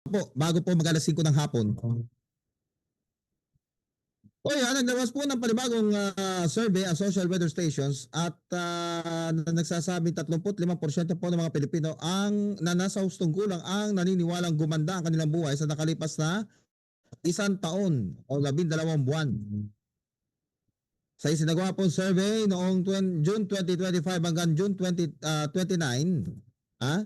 po, bago po mag-alas 5 ng hapon. O yan, naglabas po ng panibagong survey ang social weather stations at nagsasabing 35% po ng mga Pilipino ang na nasa hustong gulang ang naniniwalang gumanda ang kanilang buhay sa nakalipas na 1 taon o 12 buwan. Sa isinagawa pong survey noong June 2025 hanggang June 2029, ah,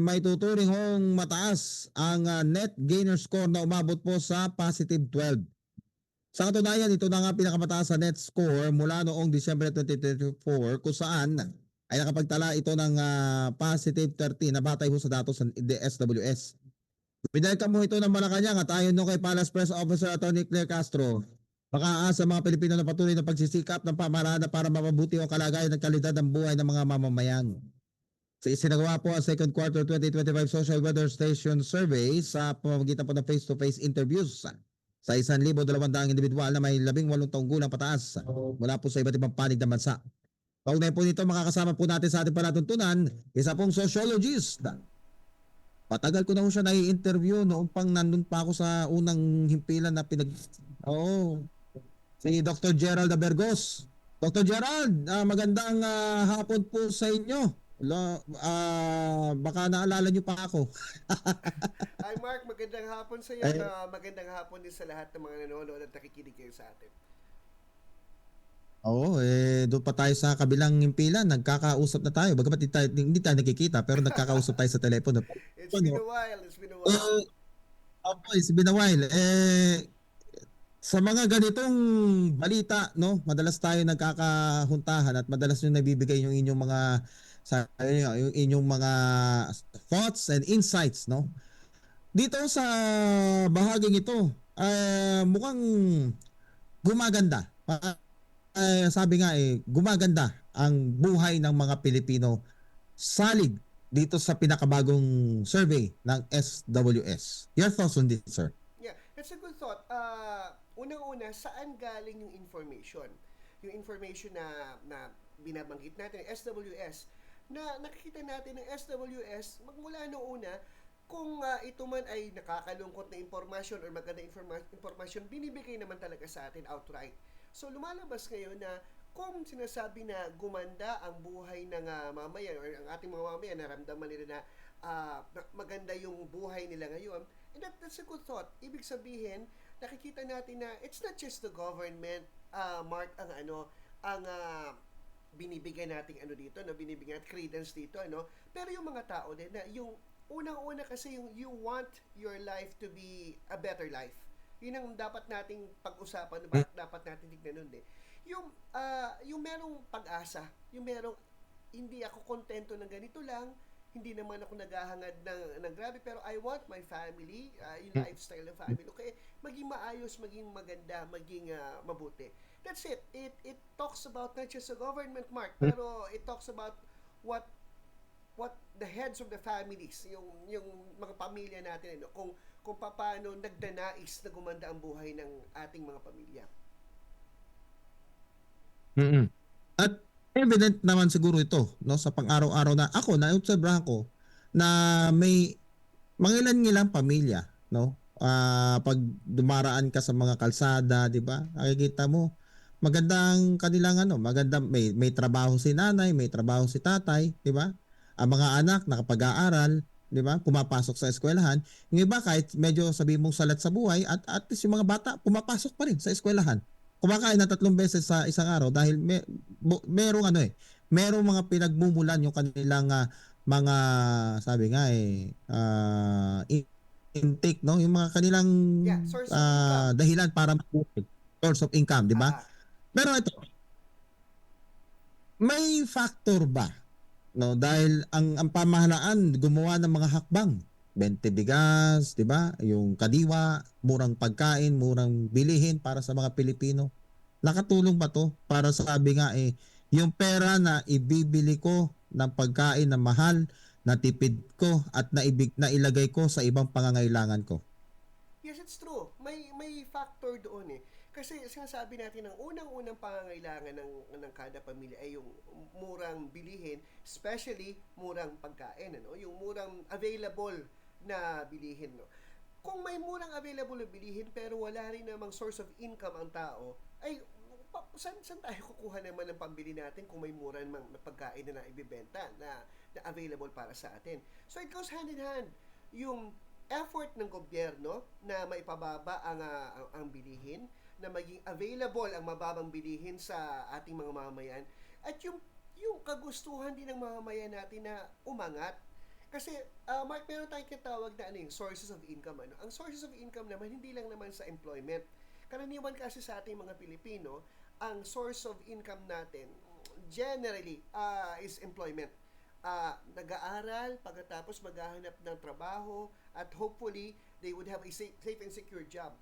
may tuturing hong mataas ang net gainer score na umabot po sa positive 12. Sa katunayan, ito na nga pinakamataas sa net score mula noong December 2024 kung saan ay nakapagtala ito ng positive 13 na batay ho sa datos ng DSWS. Binalikan mo ito ng Malacanang at ayon no kay Palace Press Officer Atty. Claire Castro, makaasa mga Pilipino na patuloy na pagsisikap ng pamahalaan para mapabuti ang kalagayan at kalidad ng buhay ng mga mamamayan. Sa isinagawa po ang second quarter 2025 Social Weather Station Survey sa pamamagitan po ng face-to-face interviews sa 1,200 individual na may 18 taong gulang pataas mula po sa iba't ibang panig ng bansa. Kaugnay po nito, makakasama po natin sa ating palatuntunan, isa pong sociologist. Patagal ko na po siya nai-interview noong pang nandun pa ako sa unang himpilan na Oo, si Dr. Gerald Abergos. Dr. Gerald, magandang hapon po sa inyo. Baka naalala niyo pa ako. Hi Mark, magandang hapon sa iyo at Eh, magandang hapon din sa lahat ng mga nanonood at nakikinig kayo sa atin. Oo, doon pa tayo sa kabilang himpilan, nagkakausap na tayo. Bagamat hindi tayo nakikita, pero nagkakausap tayo sa telepono. It's been Ano, a while, it's been a while. eh, it's been a while. Sa mga ganitong balita, no, madalas tayo nagkakahuntahan at madalas yung nabibigay yung inyong mga yung inyong mga thoughts and insights, no. Dito sa bahaging ito, mukhang gumaganda. Sabi nga gumaganda ang buhay ng mga Pilipino salig dito sa pinakabagong survey ng SWS. Your thoughts on this, sir? Yeah, that's a good thought. Unang-una, saan galing yung information? Yung information na binabanggit natin, SWS, na nakikita natin ng SWS magmula noong una, kung ito man ay nakakalungkot na impormasyon or maganda impormasyon, binibigay naman talaga sa atin outright. So lumalabas ngayon na kung sinasabi na gumanda ang buhay ng mamayan or ang ating mga mamayan, naramdaman nila na maganda yung buhay nila ngayon, and that's a good thought. Ibig sabihin, nakikita natin na it's not just the government, Mark, ang binibigyan nating ano dito, no, binibigyan natin credence dito, ano, pero yung mga tao din na yung unang-una kasi yung you want your life to be a better life. Yun ang dapat nating pag-usapan, dapat natin tignan nun eh. Yung merong pag-asa, yung merong hindi ako kontento ng ganito lang, hindi naman ako naghahangad ng grabe, pero I want my family, yung lifestyle ng family, okay, maging maayos, maging maganda, maging mabuti. That's it. It talks about not just the government, Mark, pero it talks about what what the heads of the families, yung mga pamilya natin, ano, kung paano nagdanais na gumanda ang buhay ng ating mga pamilya. Mm. At evident naman siguro ito, no, sa pang-araw-araw na ako naobserbahan ko na may mangilan-ngilang pamilya, no? Pag dumaraan ka sa mga kalsada, 'di ba? Nakikita mo magandang kanilang maganda may trabaho si nanay, may trabaho si tatay, 'di ba? Ang mga anak nakapag-aaral, 'di ba? Pumapasok sa eskwelahan. Yung iba kahit medyo sabi mong salat sa buhay at least yung mga bata pumapasok pa rin sa eskwelahan. Kumakain na 3 beses sa isang araw dahil merong merong mga pinagmumulan yung kanilang mga sabi nga intake, no, yung mga kanilang Yeah, source of income. dahilan para mabuhay, source of income, di ba? Ah, Pero ito, may factor ba, no, dahil ang pamahalaan gumawa ng mga hakbang 20 bigas, di ba? Yung kadiwa, murang pagkain, murang bilihin para sa mga Pilipino. Nakatulong ba to para sabi nga yung pera na ibibili ko ng pagkain na mahal, natipid ko at na ilagay ko sa ibang pangangailangan ko. yes, it's true. May factor doon eh. Kasi sinasabi natin ng unang-unang pangangailangan ng kada pamilya ay yung murang bilihin, especially murang pagkain, ano? Yung murang available na bilihin, no? Kung may murang available na bilihin pero wala rin namang source of income ang tao, ay saan tayo kukuha naman ng pambili natin kung may mura namang pagkain na ibibenta na available para sa atin. So it goes hand in hand yung effort ng gobyerno na maipababa ang bilihin, na maging available ang mababang bilihin sa ating mga mamamayan, at yung kagustuhan din ng mamamayan natin na umangat. Kasi, Mark, meron tayong kitawag na ano yung sources of income. Ano? Ang sources of income naman, hindi lang naman sa employment. Karaniwan kasi sa ating mga Pilipino, ang source of income natin, generally, is employment. Nag-aaral, pagkatapos maghahanap ng trabaho, at hopefully, they would have a safe and secure job.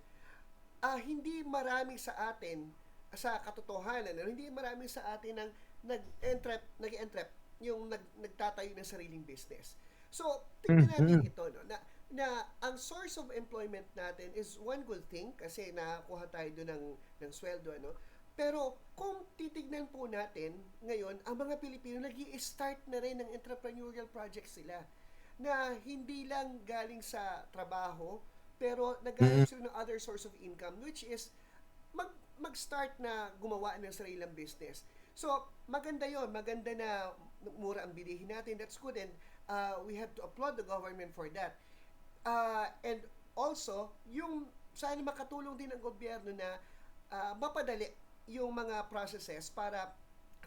Hindi marami sa atin, sa katotohanan, hindi marami sa atin ang nag-entrep, yung nagtatayo ng sariling business. So, tingnan natin ito, no, na ang source of employment natin is one good thing kasi nakakuha tayo doon ng sweldo, ano. Pero kung titignan po natin ngayon, ang mga Pilipino nag-i-start na rin ng entrepreneurial projects sila na hindi lang galing sa trabaho, pero naghahanap sila ng other source of income, which is mag-start na gumawa ng sarilang business. So, maganda yon, maganda na mura ang bilihin natin. That's good, and we have to applaud the government for that. And also, yung sana makatulong din ang gobyerno na mapadali yung mga processes para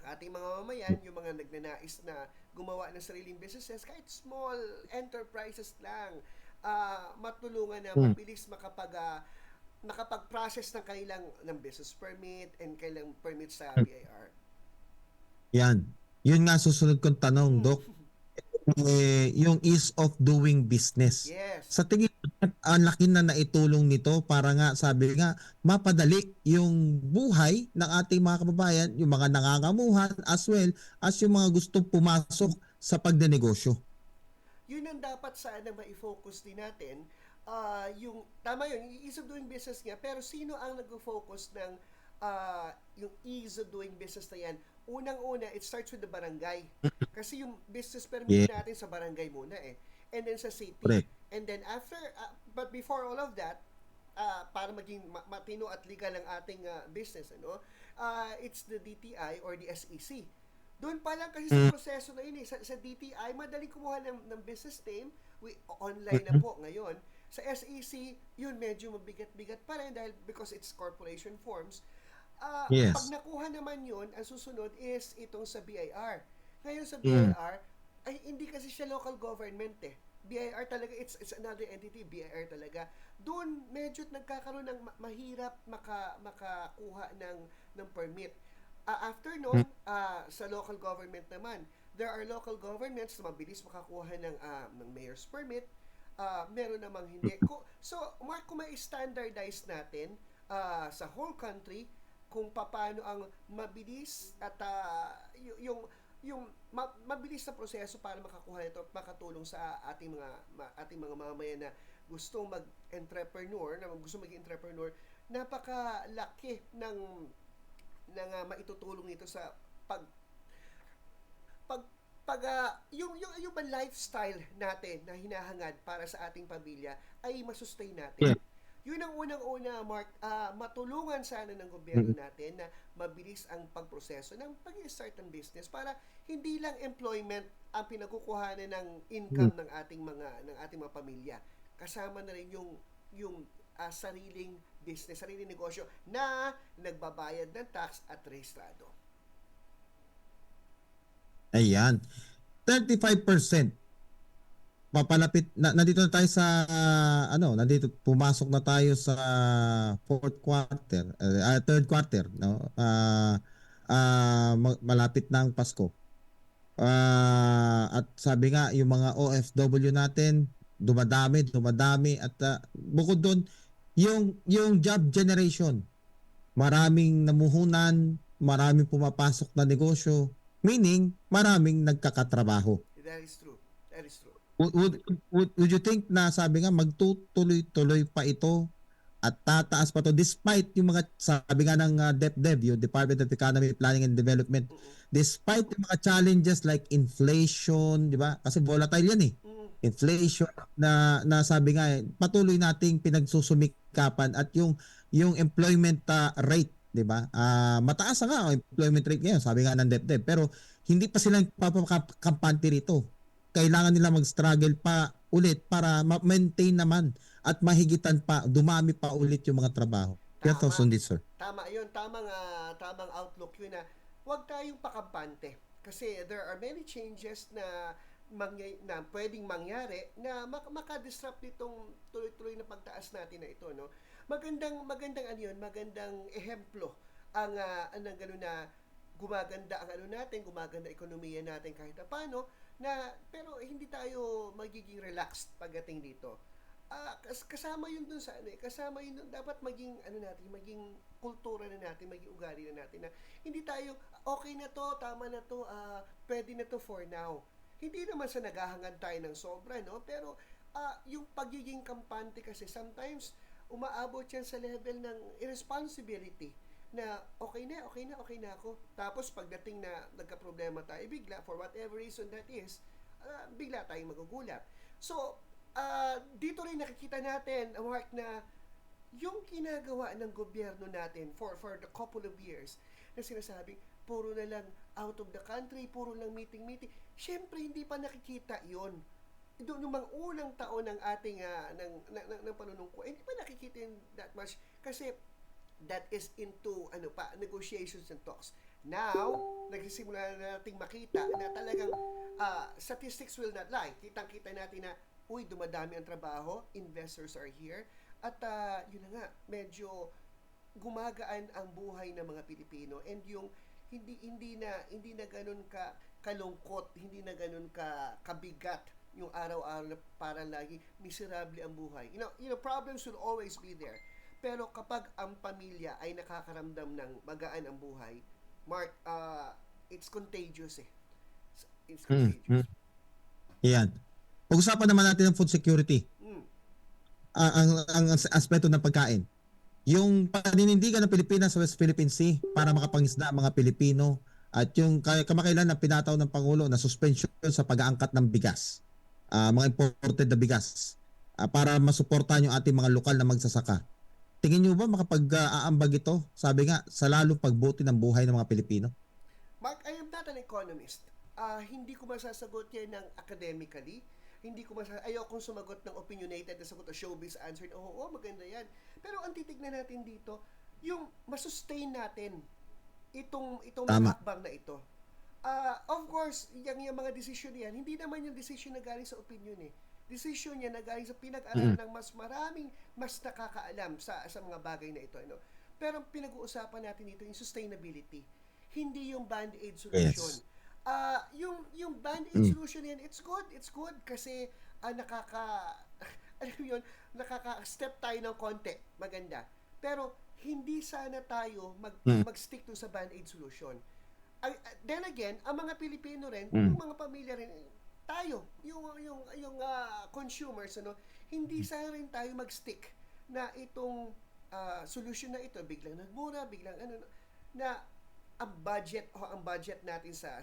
ang ating mga mamayan, yung mga nagnanais na gumawa ng sariling businesses, kahit small enterprises lang, matulungan na mabilis makapag-process ng kanilang ng business permit and kanilang permit sa BIR. Yan. Yun nga susunod kong tanong, Doc. Yung ease of doing business. Yes. Sa tingin mo, ang laki na naitulong nito para nga, sabi nga, mapadali yung buhay ng ating mga kababayan, yung mga nangangamuhan, as well as yung mga gustong pumasok sa pagdenegosyo. Yun ang dapat sana ma-focus din natin. Yung tama yun, yung ease of doing business nga, pero sino ang nag-focus ng yung ease of doing business na yan? Unang-una, it starts with the barangay. Kasi yung business permit natin sa barangay muna eh. And then sa city. Correct. And then after, but before all of that, para maging matino at legal ang ating business, ano, it's the DTI or the SEC. Doon pa lang kasi sa proseso na yun, sa DTI, madali kumuha ng business name, online na po ngayon. Sa SEC, yun medyo mabigat-bigat pa rin dahil because it's corporation forms. Yes. Pag nakuha naman yun, ang susunod is itong sa BIR. Ngayon sa BIR, ay hindi kasi siya local government eh. BIR talaga, it's another entity, BIR talaga. Doon medyo nagkakaroon ng mahirap makakuha ng permit. After noon, sa local government naman, there are local governments na mabilis makakuha ng mayor's permit, meron namang hindi. So, Mark, kung may standardize natin sa whole country, kung paano ang mabilis at yung mabilis na proseso para makakuha nito at makatulong sa ating mga mamamayan na gustong mag-entrepreneur, na gusto maging entrepreneur, napakalaki ng maitutulong nito sa yung lifestyle natin na hinahangad para sa ating pamilya ay masustain natin. Yeah. Yun ang unang-una, Mark, matulungan sana ng gobyerno natin na mabilis ang pagproseso ng pag-start ng business para hindi lang employment ang pinagkukuhanan ng income ng ating mga pamilya. Kasama na rin yung sariling business, sariling negosyo na nagbabayad ng tax at rehistrado. Ayan. 35%. Papalapit nandito na tayo sa nandito pumasok na tayo sa third quarter, no? Malapit na ang Pasko. At sabi nga yung mga OFW natin dumadami at bukod doon yung job generation, maraming namuhunan, maraming pumapasok na negosyo, meaning maraming nagkakatrabaho. That is true. Would you think na sabi nga magtutuloy-tuloy pa ito at tataas pa to despite yung mga sabi nga ng DepDev, yung Department of Economy, Planning and Development, Mm-mm. despite yung mga challenges like inflation, di ba? Kasi volatile yan eh. Mm-mm. Inflation na sabi nga patuloy nating pinagsusumikapan at yung employment rate, 'di ba? Mataas na nga ang employment rate ngayon, sabi nga ng DepDev, pero hindi pa sila papakampante rito. Kailangan nila mag-struggle pa ulit para ma-maintain naman at mahigitan pa, dumami pa ulit yung mga trabaho. Your thoughts Tama. on this, sir? Tama 'yun, tamang outlook 'yun na huwag tayong pakampante kasi there are many changes na na pwedeng mangyari na makadisrupt nitong tuloy-tuloy na pagtaas natin na ito, no. Magandang ano 'yun, magandang ehemplo ang ng gano'n na gumaganda ang ano natin, gumaganda ekonomiya natin kahit paano na pero hindi tayo magiging relaxed pagdating dito. Kasama yun dun sa ano eh, kasama yun dun, dapat maging ano natin, maging kultura na natin, maging ugali na natin na hindi tayo okay na to, tama na to, pwede na to for now. Hindi naman sa naghahangad tayo ng sobra, no? Pero yung pagiging kampante kasi sometimes umaabot yan sa level ng irresponsibility na okay na ako. Tapos pagdating na nagka-problema tayo, bigla, for whatever reason that is, bigla tayong magugulat. So, dito rin nakikita natin, Mark, na yung ginagawa ng gobyerno natin for the couple of years na sinasabing puro na lang out of the country, puro lang meeting. Syempre, hindi pa nakikita yon. Doon yung mga unang taon ng ating ng panunungko, hindi pa nakikita yun that much kasi that is into negotiations and talks. Now, nagsisimula na nating makita na talagang statistics will not lie. Kitang-kita natin na dumadami ang trabaho, investors are here, at yun na nga, medyo gumagaan ang buhay ng mga Pilipino and yung hindi na ganoon kalungkot, hindi na ganoon kabigat yung araw-araw na parang lagi miserable ang buhay. You know, problems will always be there. Pero kapag ang pamilya ay nakakaramdam ng magaan ang buhay, Mark, it's contagious eh. It's contagious. Yan. Pag-usapan naman natin ang food security. Mm. Ang aspeto ng pagkain. Yung paninindigan ng Pilipinas sa West Philippine Sea para makapangisda ang mga Pilipino at yung kamakailan na pinataw ng Pangulo na suspension sa pag-aangkat ng bigas. Mga imported na bigas para masuportahan yung ating mga lokal na magsasaka. Tingin nyo ba makapag-aambag ito? Sabi nga, sa lalong pagbuti ng buhay ng mga Pilipino? Mark, I am not an economist. Hindi ko masasagot yan ng academically. Hindi ko ayokong sumagot ng opinionated na sagot o showbiz answer. Oo, maganda yan. Pero ang titignan natin dito, yung masustain natin itong Tama. hakbang na ito. Of course, yung mga decision yan, hindi naman yung decision na galing sa opinion eh. Decision niya na galing sa pinag-aralan ng mas nakakaalam sa mga bagay na ito. Pero pinag-uusapan natin dito yung sustainability. Hindi yung band-aid solution. Yes. Yung band-aid solution yan, it's good kasi alam mo yun, nakaka-step tayo ng konti, maganda. Pero hindi sana tayo mag-stick to sa band-aid solution. Then again, ang mga Pilipino rin, yung mga pamilya rin, tayo, yung consumers, hindi sana rin tayo mag-stick na itong solution na ito, biglang nagmura, biglang na ang budget natin sa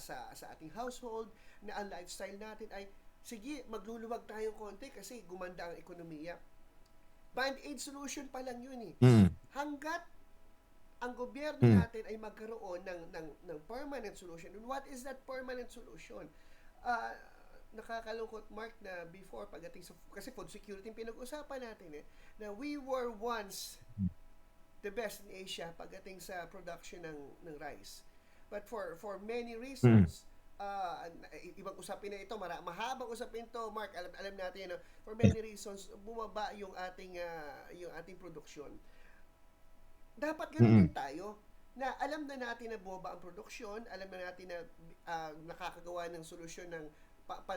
ating household, na ang lifestyle natin ay sige, magluluwag tayo konti kasi gumanda ang ekonomiya. Band-aid solution pa lang yun eh. Hanggat ang gobyerno natin ay magkaroon ng permanent solution. And what is that permanent solution? Nakakalungkot, Mark, na before pagdating sa kasi food security pinag-usapan natin na we were once the best in Asia pagdating sa production ng rice. But for many reasons, ibang usapin na ito, mahabang usapin to, Mark, alam natin for many reasons bumaba yung ating production. Dapat ganun din tayo na alam na natin na bumaba ang produksyon, alam na natin na nakakagawa ng solusyon ng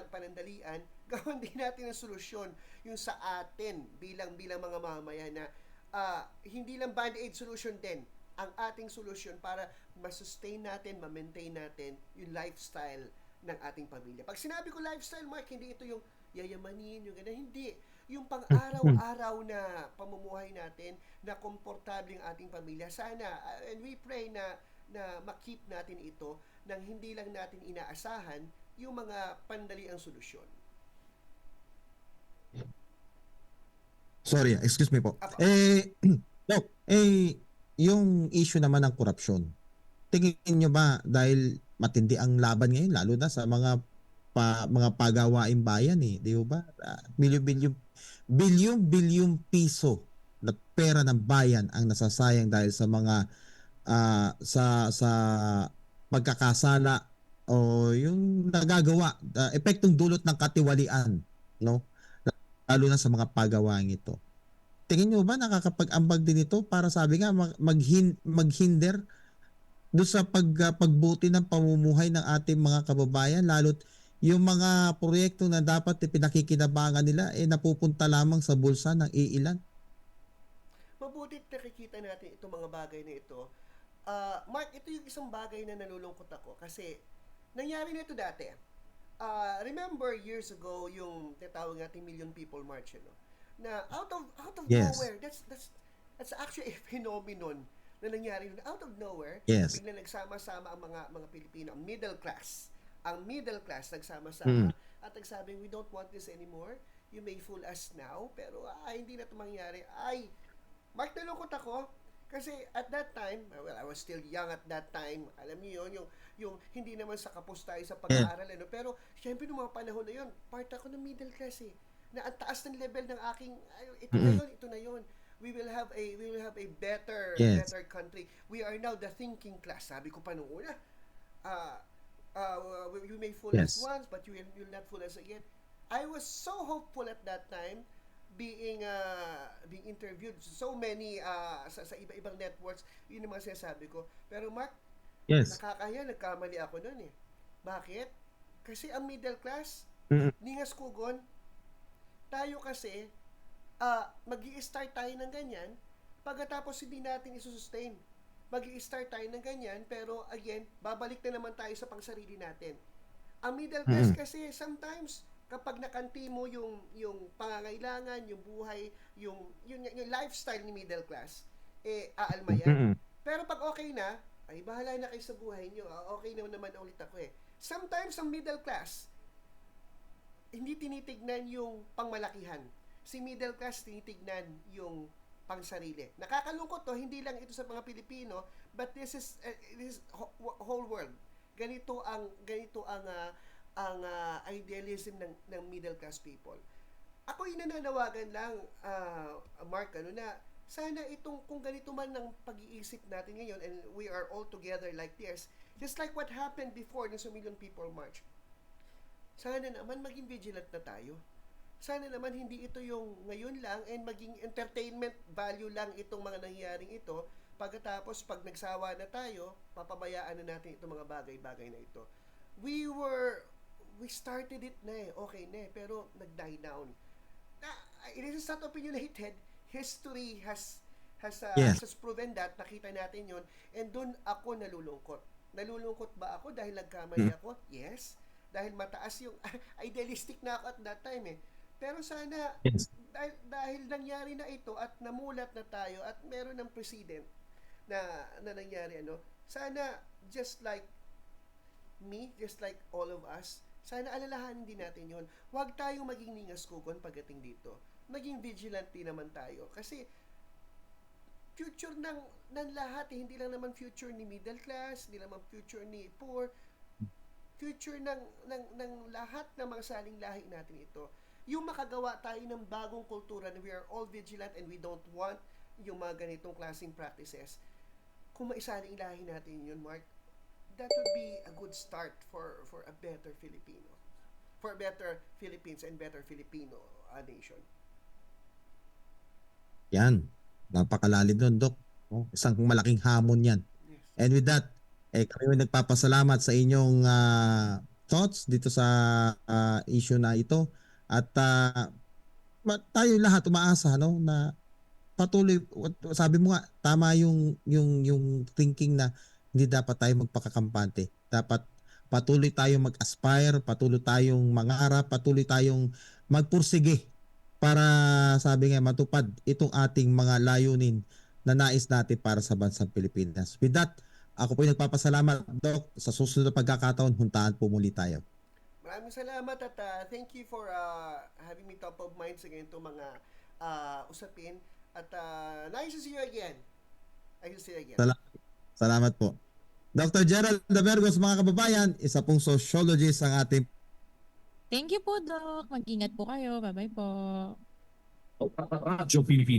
panandalian, gawin din natin ng solusyon yung sa atin bilang mga mamamayan na hindi lang band-aid solution din ang ating solusyon para ma-sustain natin, ma-maintain natin yung lifestyle ng ating pamilya. Pag sinabi ko lifestyle, Mark, hindi ito yung yayamanin, yung gano'n, hindi. yung Mm. pang-araw-araw na pamumuhay natin, na komportable ang ating pamilya. Sana, and we pray na makip natin ito nang hindi lang natin inaasahan yung mga pandaliang solusyon. Sorry, excuse me po. Apo, Doc, yung issue naman ng korupsyon, tingin nyo ba dahil matindi ang laban ngayon, lalo na sa mga pagawaing bayan di ba? Bilyon-bilyong piso na pera ng bayan ang nasasayang dahil sa mga sa pagkakasala o yung nagagawa, epektong dulot ng katiwalian, no? Lalo na sa mga pagawaing ito. Tingin nyo ba nakakapag-ambag din ito para sabi nga maghinder doon sa pagbuti ng pamumuhay ng ating mga kababayan, lalo't yung mga proyekto na dapat pinakikinabangan nila napupunta lamang sa bulsa ng iilan? mabutit nakikita natin itong mga bagay na ito. Mark, ito yung isang bagay na nalulungkot ako kasi nangyari na ito dati. Remember years ago yung tinatawag nating Million People March, ano? Na out of Yes. nowhere, that's actually a phenomenon na nangyari nun. Out of nowhere, Yes. biglang nagsama-sama ang mga Pilipino, ang middle class Mm. nagsama-sama at nagsabing, we don't want this anymore. You may fool us now, pero hindi na ito mangyari. Ay, Mark, nalungkot ako kasi at that time, well, I was still young at that time. Alam niyo yun, yung hindi naman sa kapos tayo sa Yeah. pag-aaral, ano? Pero, syempre, nung mga panahon na yun, part ako ng middle class eh. Na ang taas ng level ng aking, ay, Mm-mm. ito na yun. We will have a Yes. better country. We are now the thinking class. Sabi ko pa nung una, uh, you may fool us Yes. once, but you'll not fool us again. I was so hopeful at that time being interviewed so many sa iba-ibang networks, yun yung mga sinasabi ko. Pero Mark, Yes. nakakaya, nagkamali ako noon eh. Bakit? Kasi ang middle class, Mm-mm. ningas kugon, tayo kasi, mag start tayo ng ganyan, pagkatapos hindi natin isusustain. Mag start tayo ng ganyan, pero again, babalik na naman tayo sa pangsarili natin. Ang middle class Mm-mm. kasi sometimes kapag nakanti mo yung pangangailangan, yung buhay, yung lifestyle ni middle class, aalma yan. Mm-mm. Pero pag okay na, ay bahala na kayo sa buhay nyo. Okay na naman ulit ako eh. Sometimes ang middle class, hindi tinitignan yung pangmalakihan. Si middle class tinitignan yung pangsarili. Nakakalungkot to, hindi lang ito sa mga Pilipino, but this is whole world. Ganito ang idealism ng middle class people. Ako nananawagan lang, Mark, ano na, sana itong kung ganito man ang pag-iisip natin ngayon and we are all together like this, just like what happened before ng Million People March, sana naman maging vigilant na tayo. Sana naman hindi ito yung ngayon lang and maging entertainment value lang itong mga nangyayaring ito. Pagkatapos, pag nagsawa na tayo, papabayaan na natin itong mga bagay-bagay na ito. We were, we started it na eh, okay na eh, pero nag-die down. Na, it is not opinionated. History Yes. has proven that, nakita natin yon, and doon ako nalulungkot. Nalulungkot ba ako dahil nagkamali Mm. ako? Yes. Dahil mataas yung idealistic na ako at that time eh. Pero sana Yes. dahil nangyari na ito at namulat na tayo at meron ng precedent na nangyari, ano, sana just like me, just like all of us, sana alalahanin din natin yon. Huwag tayong maging ningas kugon pagdating dito. Maging vigilant din naman tayo. Kasi future ng lahat, hindi lang naman future ni middle class, hindi naman future ni poor, future ng lahat ng mga saling lahi natin ito. Yung makagawa tayo ng bagong kultura na we are all vigilant and we don't want yung mga ganitong klaseng practices. Kung maisaling lahi natin yun, Mark, that would be a good start for a better Filipino. For a better Philippines and better Filipino nation. Yan. Napakalalim nun, Doc. Isang malaking hamon yan. Yes. And with that, kami nagpapasalamat sa inyong thoughts dito sa issue na ito. At tayo lahat umaasa na patuloy, sabi mo nga, tama yung thinking na hindi dapat tayo magpakakampante. Dapat patuloy tayong mag-aspire, patuloy tayong mangarap, patuloy tayong magpursige para sabi nga matupad itong ating mga layunin na nais natin para sa bansang Pilipinas. With that, ako po yung nagpapasalamat, Doc. Sa susunod na pagkakataon, huntaan po muli tayo. Maraming salamat at thank you for having me top of mind sa ganitong mga usapin. At nice to see you again. Nice to see you again. Salamat po. Dr. Gerald Davergos, mga kababayan, isa pong sociologist ang ating Thank you po, Doc. Mag-ingat po kayo. Bye-bye po. Radyo Pilipinas.